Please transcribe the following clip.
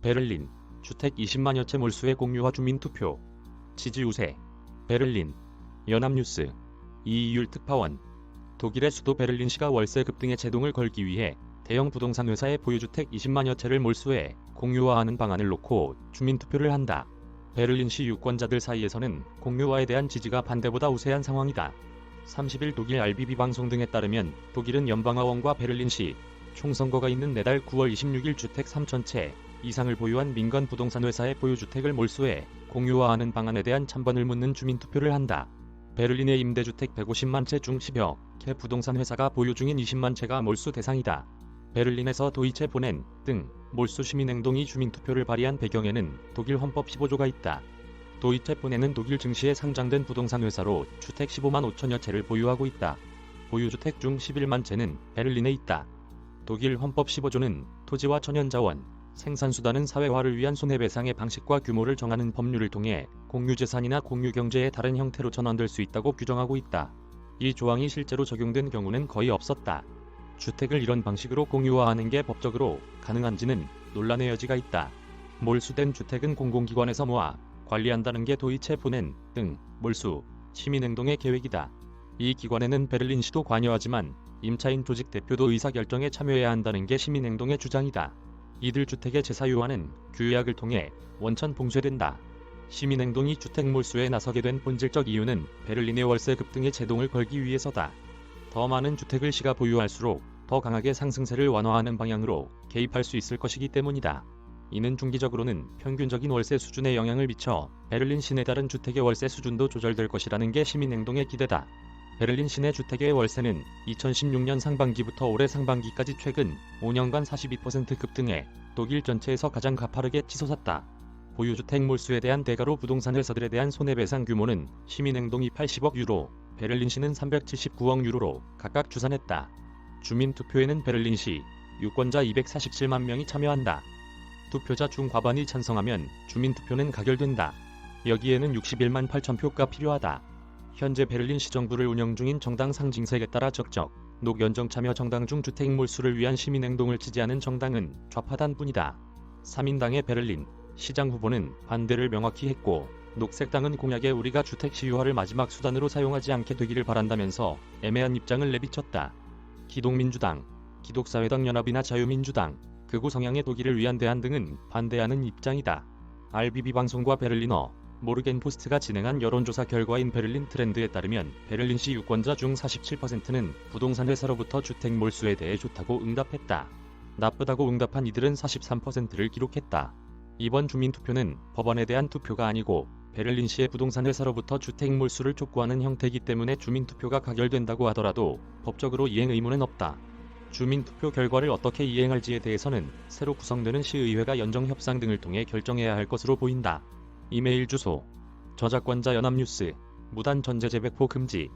베를린, 주택 20만여 채 몰수의 공유와 주민투표. 지지 우세. 베를린, 연합뉴스. 이이율 특파원. 독일의 수도 베를린시가 월세 급등에 제동을 걸기 위해 대형 부동산 회사의 보유주택 20만여 채를 몰수해 공유화하는 방안을 놓고 주민투표를 한다. 베를린시 유권자들 사이에서는 공유화에 대한 지지가 반대보다 우세한 상황이다. 30일 독일 RBB 방송 등에 따르면 독일은 연방하원과 베를린시 총선거가 있는 내달 9월 26일 주택 3,000채 이상을 보유한 민간 부동산 회사의 보유주택을 몰수해 공유화하는 방안에 대한 찬반을 묻는 주민투표를 한다. 베를린의 임대주택 150만 채 중 10여 개 부동산 회사가 보유 중인 20만 채가 몰수 대상이다. 베를린에서 도이체 보넨 등 몰수 시민행동이 주민투표를 발의한 배경에는 독일 헌법 15조가 있다. 도이체 보넨은 독일 증시에 상장된 부동산 회사로 주택 15만 5천여 채를 보유하고 있다. 보유주택 중 11만 채는 베를린에 있다. 독일 헌법 15조는 토지와 천연자원, 생산수단은 사회화를 위한 손해배상의 방식과 규모를 정하는 법률을 통해 공유재산이나 공유경제의 다른 형태로 전환될 수 있다고 규정하고 있다. 이 조항이 실제로 적용된 경우는 거의 없었다. 주택을 이런 방식으로 공유화하는 게 법적으로 가능한지는 논란의 여지가 있다. 몰수된 주택은 공공기관에서 모아 관리한다는 게 도이체 보넨 등 몰수 시민행동의 계획이다. 이 기관에는 베를린시도 관여하지만 임차인 조직 대표도 의사결정에 참여해야 한다는 게 시민행동의 주장이다. 이들 주택의 재사유화는 규약을 통해 원천 봉쇄된다. 시민행동이 주택 몰수에 나서게 된 본질적 이유는 베를린의 월세 급등에 제동을 걸기 위해서다. 더 많은 주택을 시가 보유할수록 더 강하게 상승세를 완화하는 방향으로 개입할 수 있을 것이기 때문이다. 이는 중기적으로는 평균적인 월세 수준에 영향을 미쳐 베를린 시내 다른 주택의 월세 수준도 조절될 것이라는 게 시민행동의 기대다. 베를린 시내 주택의 월세는 2016년 상반기부터 올해 상반기까지 최근 5년간 42% 급등해 독일 전체에서 가장 가파르게 치솟았다. 보유주택 몰수에 대한 대가로 부동산 회사들에 대한 손해배상 규모는 시민행동이 80억 유로, 베를린시는 379억 유로로 각각 추산했다. 주민투표에는 베를린시 유권자 247만 명이 참여한다. 투표자 중 과반이 찬성하면 주민투표는 가결된다. 여기에는 61만 8천 표가 필요하다. 현재 베를린 시정부를 운영 중인 정당 상징색에 따라 적적, 녹연정 참여 정당 중 주택 몰수를 위한 시민행동을 지지하는 정당은 좌파단뿐이다. 3인당의 베를린 시장 후보는 반대를 명확히 했고, 녹색당은 공약에 우리가 주택 시유화를 마지막 수단으로 사용하지 않게 되기를 바란다면서 애매한 입장을 내비쳤다. 기독민주당, 기독사회당 연합이나 자유민주당, 극우 성향의 독일을 위한 대안 등은 반대하는 입장이다. RBB 방송과 베를리너 모르겐포스트가 진행한 여론조사 결과인 베를린 트렌드에 따르면 베를린시 유권자 중 47%는 부동산 회사로부터 주택 몰수에 대해 좋다고 응답했다. 나쁘다고 응답한 이들은 43%를 기록했다. 이번 주민투표는 법안에 대한 투표가 아니고 베를린시의 부동산 회사로부터 주택 몰수를 촉구하는 형태이기 때문에 주민투표가 가결된다고 하더라도 법적으로 이행 의무는 없다. 주민투표 결과를 어떻게 이행할지에 대해서는 새로 구성되는 시의회가 연정협상 등을 통해 결정해야 할 것으로 보인다. 이메일 주소 저작권자 연합뉴스 무단 전제 재배포 금지